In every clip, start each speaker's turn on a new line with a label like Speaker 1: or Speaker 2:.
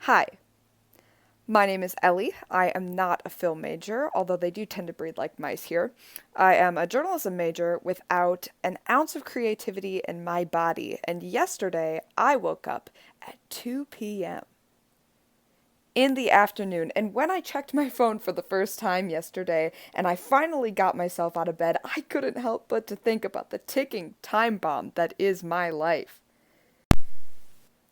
Speaker 1: Hi, my name is Ellie. I am not a film major, although they do tend to breed like mice here. I am a journalism major without an ounce of creativity in my body, and yesterday I woke up at 2 p.m. in the afternoon, and when I checked my phone for the first time yesterday and I finally got myself out of bed, I couldn't help but to think about the ticking time bomb that is my life.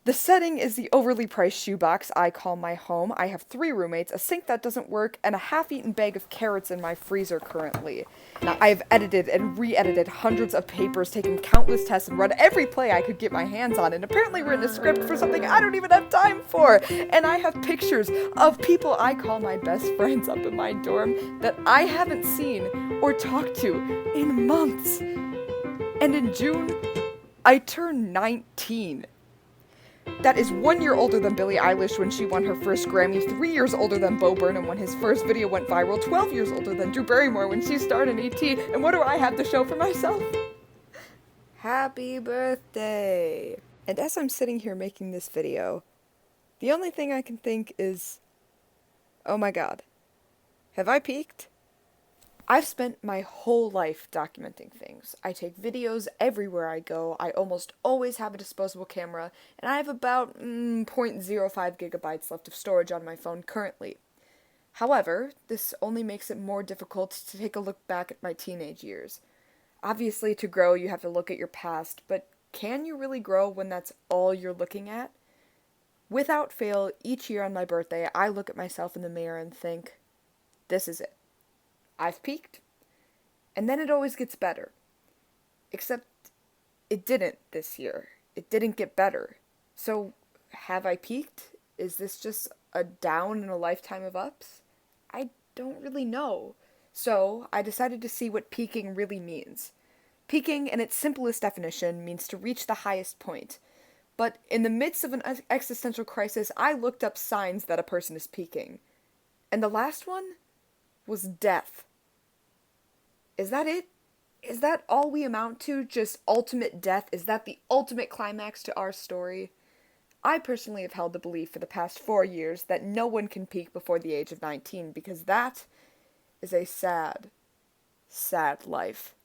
Speaker 1: The setting is the overly priced shoebox I call my home. I have 3 roommates, a sink that doesn't work, and a half-eaten bag of carrots in my freezer currently. Now, I have edited and re-edited hundreds of papers, taken countless tests, and read every play I could get my hands on, and apparently written a script for something I don't even have time for. And I have pictures of people I call my best friends up in my dorm that I haven't seen or talked to in months. And in June, I turned 19. That is 1 year older than Billie Eilish when she won her first Grammy, 3 years older than Bo Burnham when his first video went viral, 12 years older than Drew Barrymore when she starred in E.T., and what do I have to show for myself? Happy birthday! And as I'm sitting here making this video, the only thing I can think is, oh my god, have I peaked? I've spent my whole life documenting things. I take videos everywhere I go. I almost always have a disposable camera, and I have about 0.05 gigabytes left of storage on my phone currently. However, this only makes it more difficult to take a look back at my teenage years. Obviously, to grow, you have to look at your past, but can you really grow when that's all you're looking at? Without fail, each year on my birthday, I look at myself in the mirror and think, this is it. I've peaked. And then it always gets better. Except it didn't this year. It didn't get better. So, have I peaked? Is this just a down in a lifetime of ups? I don't really know. So, I decided to see what peaking really means. Peaking, in its simplest definition, means to reach the highest point. But in the midst of an existential crisis, I looked up signs that a person is peaking. And the last one was death. Is that it? Is that all we amount to? Just ultimate death? Is that the ultimate climax to our story? I personally have held the belief for the past 4 years that no one can peak before the age of 19 because that is a sad, sad life.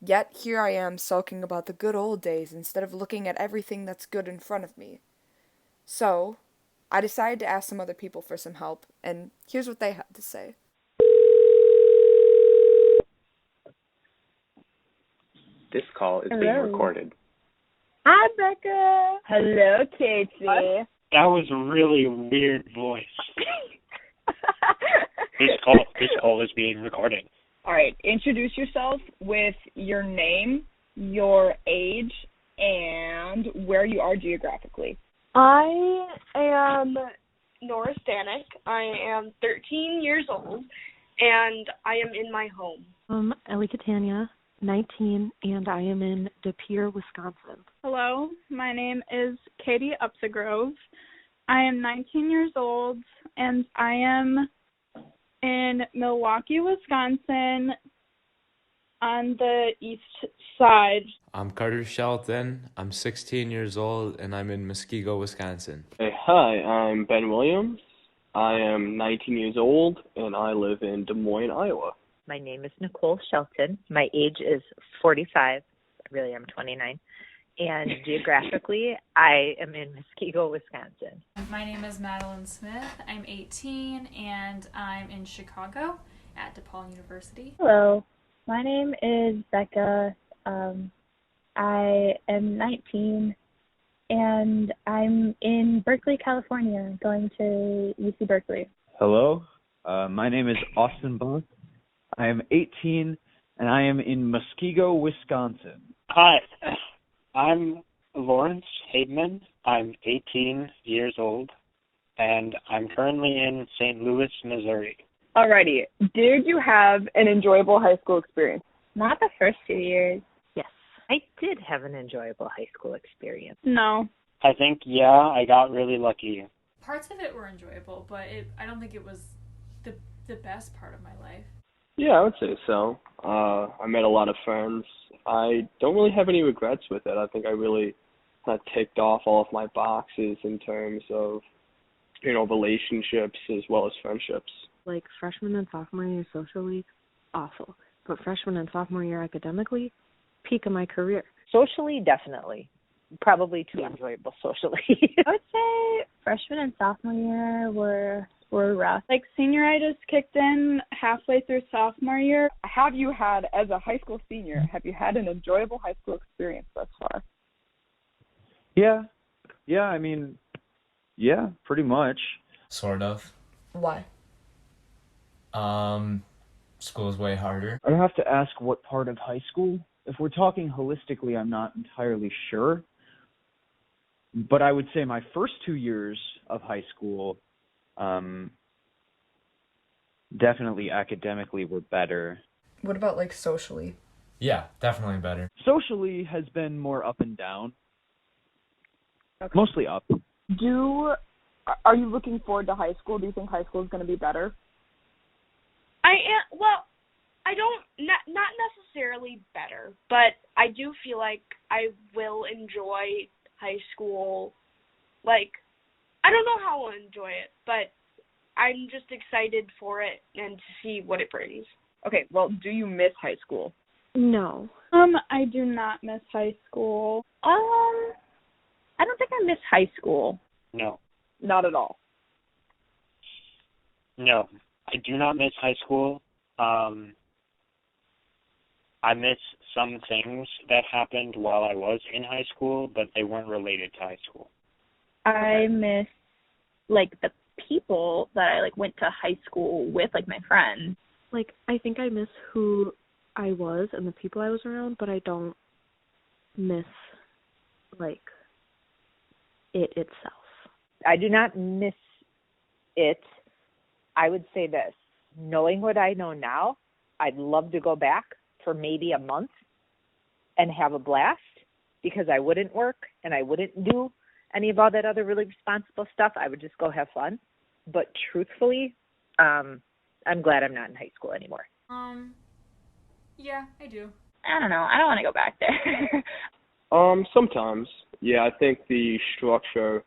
Speaker 1: Yet here I am sulking about the good old days instead of looking at everything that's good in front of me. So, I decided to ask some other people for some help, and here's what they had to say.
Speaker 2: This call is being recorded.
Speaker 3: Hi, Becca. Hello, Katie.
Speaker 4: That was a really weird voice. This call is being recorded.
Speaker 3: All right, introduce yourself with your name, your age, and where you are geographically.
Speaker 5: I am Nora Stanek. I am 13 years old, and I am in my home.
Speaker 6: Ellie Catania, 19, and I am in De Pere, Wisconsin.
Speaker 7: Hello, my name is Katie Upsegrove. I am 19 years old, and I am in Milwaukee, Wisconsin, on the east side.
Speaker 8: I'm Carter Shelton. I'm 16 years old, and I'm in Muskego, Wisconsin.
Speaker 2: Hey, hi, I'm Ben Williams. I am 19 years old, and I live in Des Moines, Iowa.
Speaker 9: My name is Nicole Shelton. My age is 45. Really, I'm 29. And geographically, I am in Muskego, Wisconsin.
Speaker 10: My name is Madeline Smith. I'm 18, and I'm in Chicago at DePaul University.
Speaker 11: Hello. My name is Becca. I am 19, and I'm in Berkeley, California, going to UC Berkeley.
Speaker 12: Hello. My name is Austin Buck. I am 18, and I am in Muskego, Wisconsin.
Speaker 4: Hi, I'm Lawrence Haidman. I'm 18 years old, and I'm currently in St. Louis, Missouri.
Speaker 3: Alrighty, did you have an enjoyable high school experience?
Speaker 11: Not the first 2 years.
Speaker 9: Yes, I did have an enjoyable high school experience.
Speaker 7: No.
Speaker 4: I think, I got really lucky.
Speaker 10: Parts of it were enjoyable, but I don't think it was the best part of my life.
Speaker 2: Yeah, I would say so. I met a lot of friends. I don't really have any regrets with it. I think I really kind of ticked off all of my boxes in terms of relationships as well as friendships.
Speaker 6: Like freshman and sophomore year socially, awful. But freshman and sophomore year academically, peak of my career.
Speaker 9: Socially, definitely. Probably too enjoyable socially.
Speaker 11: I would say freshman and sophomore year were rough.
Speaker 7: Like senioritis kicked in halfway through sophomore year.
Speaker 3: Have you had, as a high school senior, have you had an enjoyable high school experience thus far?
Speaker 12: Yeah, I mean, yeah, pretty much.
Speaker 13: Sort of.
Speaker 1: Why?
Speaker 13: School's way harder.
Speaker 12: I'd have to ask what part of high school. If we're talking holistically, I'm not entirely sure. But I would say my first 2 years of high school definitely academically were better.
Speaker 1: What about like socially?
Speaker 13: Yeah, definitely better.
Speaker 12: Socially has been more up and down.
Speaker 3: Okay.
Speaker 12: Mostly up.
Speaker 3: Are you looking forward to high school? Do you think high school is going to be better?
Speaker 5: I am, well, I don't, not necessarily better, but I do feel like I will enjoy high school. Like, I don't know how I'll enjoy it, but I'm just excited for it and to see what it brings.
Speaker 3: Okay, well, do you miss high school?
Speaker 6: No.
Speaker 7: I do not miss high school.
Speaker 11: I don't think I miss high school.
Speaker 4: No.
Speaker 3: Not at all.
Speaker 4: No. I do not miss high school. I miss some things that happened while I was in high school, but they weren't related to high school.
Speaker 11: I miss like the people that I like went to high school with, like my friends.
Speaker 6: Like, I think I miss who I was and the people I was around, but I don't miss, like, it itself.
Speaker 9: I do not miss it. I would say this. Knowing what I know now, I'd love to go back for maybe a month and have a blast because I wouldn't work and I wouldn't do any of all that other really responsible stuff. I would just go have fun. But truthfully, I'm glad I'm not in high school anymore.
Speaker 10: Yeah, I do.
Speaker 11: I don't know. I don't want to go back there.
Speaker 2: Sometimes. Yeah, I think the structure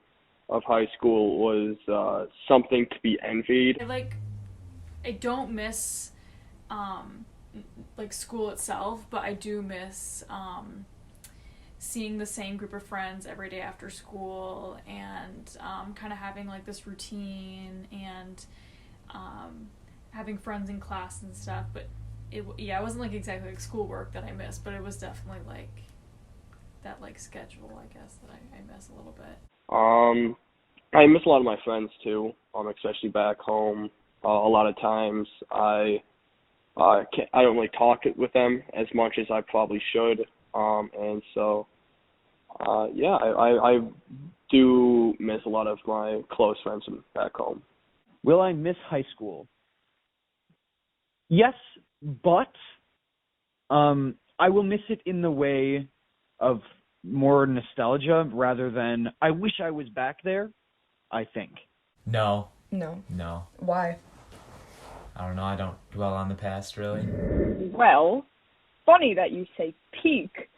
Speaker 2: of high school was something to be envied.
Speaker 10: I don't miss like school itself, but I do miss seeing the same group of friends every day after school and kind of having like this routine and having friends in class and stuff. But it wasn't like exactly like schoolwork that I missed, but it was definitely like that like schedule, I guess, that I miss a little bit.
Speaker 2: I miss a lot of my friends too, especially back home. A lot of times I don't really talk with them as much as I probably should, and so I do miss a lot of my close friends from back home.
Speaker 12: Will I miss high school? Yes, but I will miss it in the way of more nostalgia rather than I wish I was back there, I think.
Speaker 8: No.
Speaker 1: No. Why?
Speaker 8: I don't know. I don't dwell on the past, really.
Speaker 3: Well, funny that you say peak.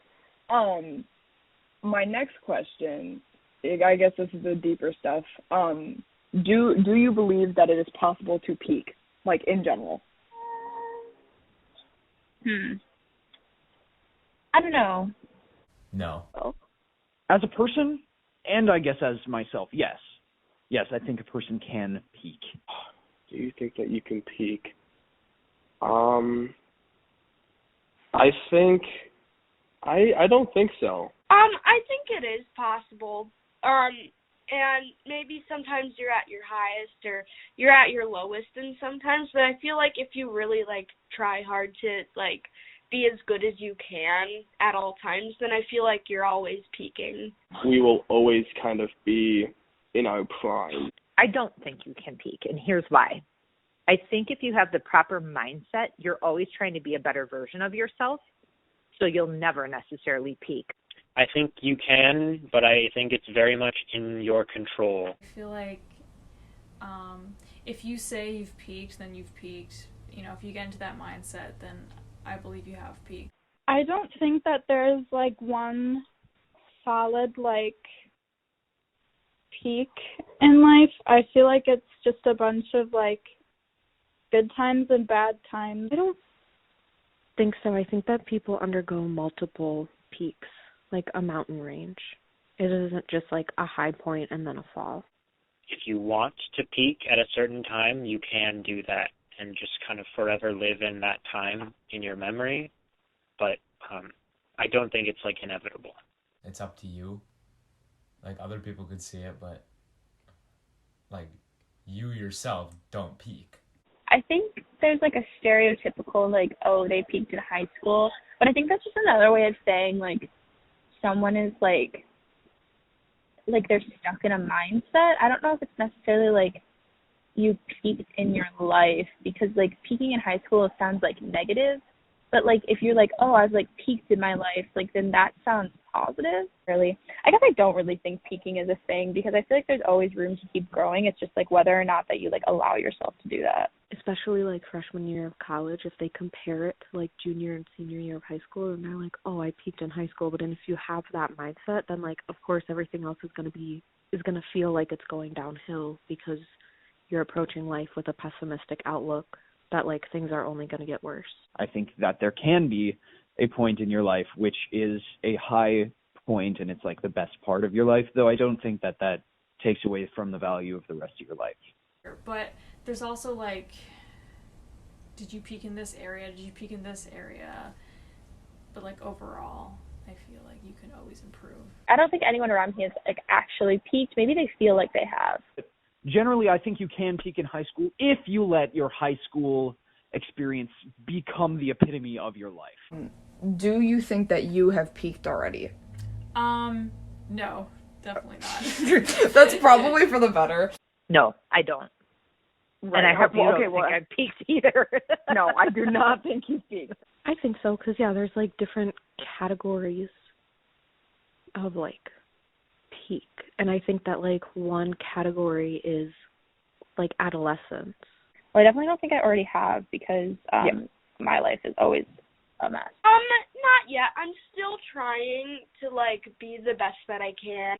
Speaker 3: My next question, I guess this is the deeper stuff. Do you believe that it is possible to peak, like in general?
Speaker 11: I don't know.
Speaker 8: No.
Speaker 12: As a person, and I guess as myself, yes. Yes, I think a person can peak.
Speaker 2: Do you think that you can peak? I don't think so.
Speaker 5: I think it is possible. And maybe sometimes you're at your highest or you're at your lowest and sometimes, but I feel like if you really like try hard to like be as good as you can at all times, then I feel like you're always peaking.
Speaker 2: We will always kind of be in our prime.
Speaker 9: I don't think you can peak, and here's why. I think if you have the proper mindset, you're always trying to be a better version of yourself, so you'll never necessarily peak.
Speaker 4: I think you can, but I think it's very much in your control.
Speaker 10: I feel like if you say you've peaked, then you've peaked. You know, if you get into that mindset, then I believe you have peaked.
Speaker 7: I don't think that there's like one solid like peak in life. I feel like it's just a bunch of like good times and bad times.
Speaker 6: I don't think so. I think that people undergo multiple peaks, like a mountain range. It isn't just like a high point and then a fall.
Speaker 4: If you want to peak at a certain time, you can do that and just kind of forever live in that time in your memory. But I don't think it's like inevitable.
Speaker 13: It's up to you. Like, other people could see it, but like, you yourself don't peak.
Speaker 11: I think there's like a stereotypical like, oh, they peaked in high school, but I think that's just another way of saying like someone is like they're stuck in a mindset. I don't know if it's necessarily like you peaked in your life, because like peaking in high school sounds like negative, but like if you're like, oh, I've like peaked in my life, like then that sounds positive. Really, I guess I don't really think peaking is a thing, because I feel like there's always room to keep growing. It's just like whether or not that you like allow yourself to do that.
Speaker 6: Especially like freshman year of college, if they compare it to like junior and senior year of high school, and they're like, oh, I peaked in high school. But then if you have that mindset, then like of course everything else is gonna feel like it's going downhill, because you're approaching life with a pessimistic outlook that like things are only gonna get worse.
Speaker 12: I think that there can be a point in your life which is a high point and it's like the best part of your life, though I don't think that that takes away from the value of the rest of your life.
Speaker 10: But there's also like, did you peak in this area? Did you peak in this area? But like overall, I feel like you can always improve.
Speaker 11: I don't think anyone around me has like actually peaked. Maybe they feel like they have.
Speaker 12: Generally, I think you can peak in high school if you let your high school experience become the epitome of your life.
Speaker 1: Do you think that you have peaked already?
Speaker 10: No, definitely not.
Speaker 1: That's probably for the better.
Speaker 9: No, I don't.
Speaker 3: Right.
Speaker 9: And I hope you don't
Speaker 3: okay,
Speaker 9: think
Speaker 3: well,
Speaker 9: I've peaked either.
Speaker 3: No, I do not think you've peaked.
Speaker 6: I think so, because yeah, there's like different categories of like peak, and I think that like one category is like adolescence.
Speaker 11: Well, I definitely don't think I already have, because my life is always a mess.
Speaker 5: Not yet. I'm still trying to like be the best that I can.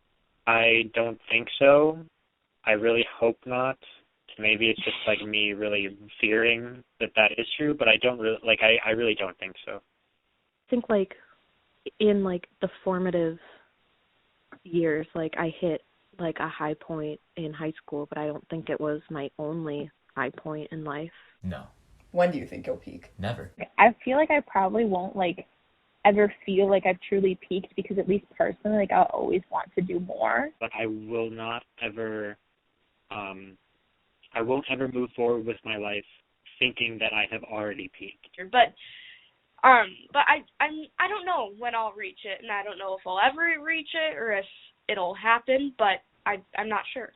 Speaker 4: I don't think so. I really hope not. Maybe it's just like me really fearing that is true, but I don't really like. I really don't think so.
Speaker 6: I think like in like the formative years, like I hit like a high point in high school, but I don't think it was my only high point in life.
Speaker 13: No.
Speaker 1: When do you think you'll peak?
Speaker 13: Never.
Speaker 11: I feel like I probably won't like ever feel like I've truly peaked, because at least personally, like I'll always want to do more.
Speaker 4: But I will not ever. I won't ever move forward with my life thinking that I have already peaked.
Speaker 5: But I don't know when I'll reach it, and I don't know if I'll ever reach it or if it'll happen, but I'm not sure.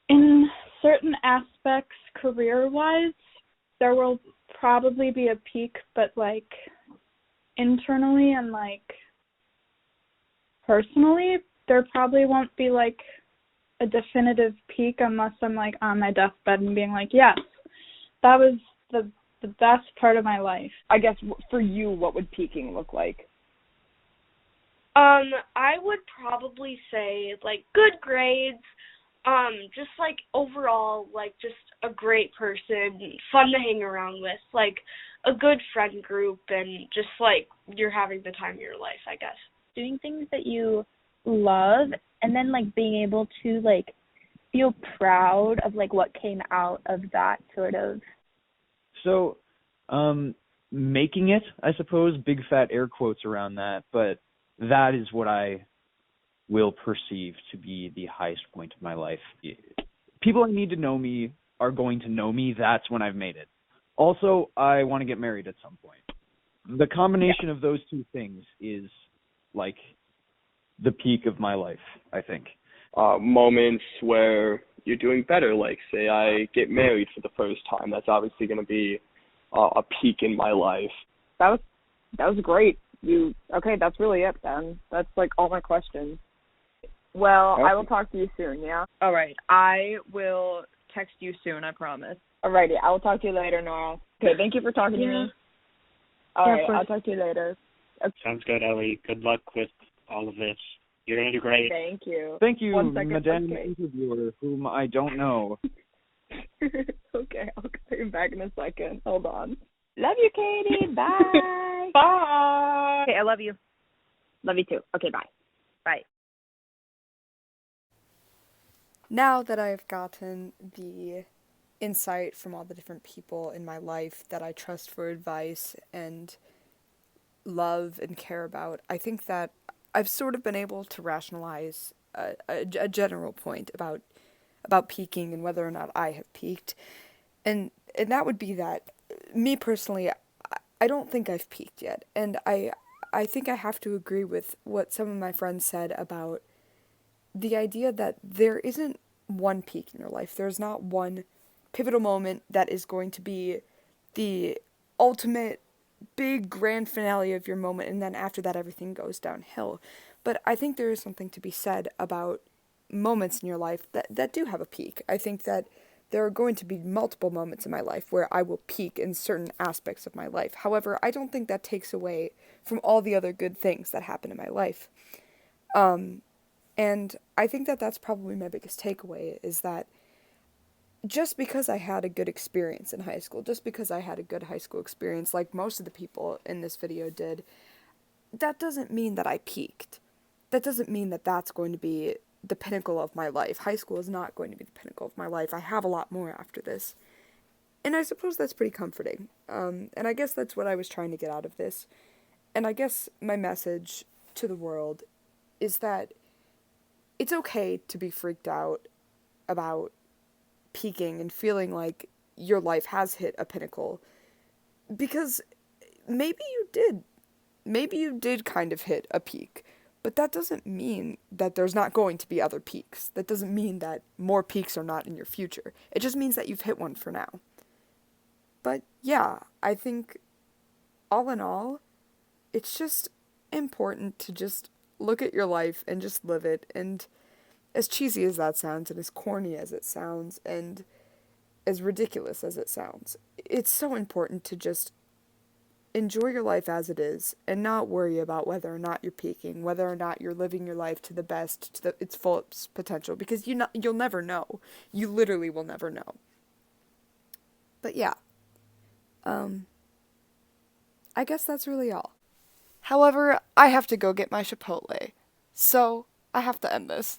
Speaker 7: In certain aspects, career-wise, there will probably be a peak, but like internally and like personally, there probably won't be like a definitive peak unless I'm like on my deathbed and being like, yes, that was the best part of my life.
Speaker 3: I guess for you, what would peaking look like?
Speaker 5: I would probably say like good grades, just like overall like just a great person, fun to hang around with, like a good friend group, and just like you're having the time of your life, I guess.
Speaker 11: Doing things that you love, and then like being able to like feel proud of like what came out of that sort of.
Speaker 12: So, making it, I suppose, big fat air quotes around that, but that is what I will perceive to be the highest point of my life. People who need to know me are going to know me. That's when I've made it. Also, I want to get married at some point. The combination of those two things is like the peak of my life, I think.
Speaker 2: Moments where you're doing better, like say I get married for the first time. That's obviously going to be a peak in my life.
Speaker 3: That was great. Okay, that's really it then. That's like all my questions. Well,
Speaker 2: Okay.
Speaker 3: I will talk to you soon, yeah?
Speaker 14: All right. I will text you soon, I promise.
Speaker 3: Alrighty, I will talk to you later, Nora. Okay, thank you for talking to me. Alright, I'll talk to you later.
Speaker 4: Sounds good, Ellie. Good luck with all of this. You're going to do great.
Speaker 3: Thank you.
Speaker 12: Thank you,
Speaker 3: 1 second.
Speaker 12: Madame
Speaker 3: Okay.
Speaker 12: Interviewer, whom I don't know.
Speaker 3: Okay, I'll call you back in a second. Hold on. Love you, Katie. Bye.
Speaker 14: Bye.
Speaker 9: Okay, I love you.
Speaker 3: Love you too. Okay, bye.
Speaker 9: Bye.
Speaker 1: Now that I've gotten the insight from all the different people in my life that I trust for advice and love and care about, I think that I've sort of been able to rationalize a general point about peaking and whether or not I have peaked. And that would be that me personally, I don't think I've peaked yet. And I think I have to agree with what some of my friends said about the idea that there isn't one peak in your life. There's not one pivotal moment that is going to be the ultimate big grand finale of your moment, and then after that everything goes downhill. But I think there is something to be said about moments in your life that do have a peak. I think that there are going to be multiple moments in my life where I will peak in certain aspects of my life. However, I don't think that takes away from all the other good things that happen in my life. And I think that that's probably my biggest takeaway, is that just because I had a good experience in high school, just because I had a good high school experience, like most of the people in this video did, that doesn't mean that I peaked. That doesn't mean that that's going to be the pinnacle of my life. High school is not going to be the pinnacle of my life. I have a lot more after this. And I suppose that's pretty comforting. And I guess that's what I was trying to get out of this. And I guess my message to the world is that it's okay to be freaked out about peaking and feeling like your life has hit a pinnacle, because maybe you did kind of hit a peak, but that doesn't mean that there's not going to be other peaks. That doesn't mean that more peaks are not in your future. It just means that you've hit one for now. But yeah, I think all in all, it's just important to just look at your life and just live it. And as cheesy as that sounds, and as corny as it sounds, and as ridiculous as it sounds, it's so important to just enjoy your life as it is and not worry about whether or not you're peaking, whether or not you're living your life to the best, to its fullest potential, because you'll never know. You literally will never know. But yeah, I guess that's really all. However, I have to go get my Chipotle, so I have to end this.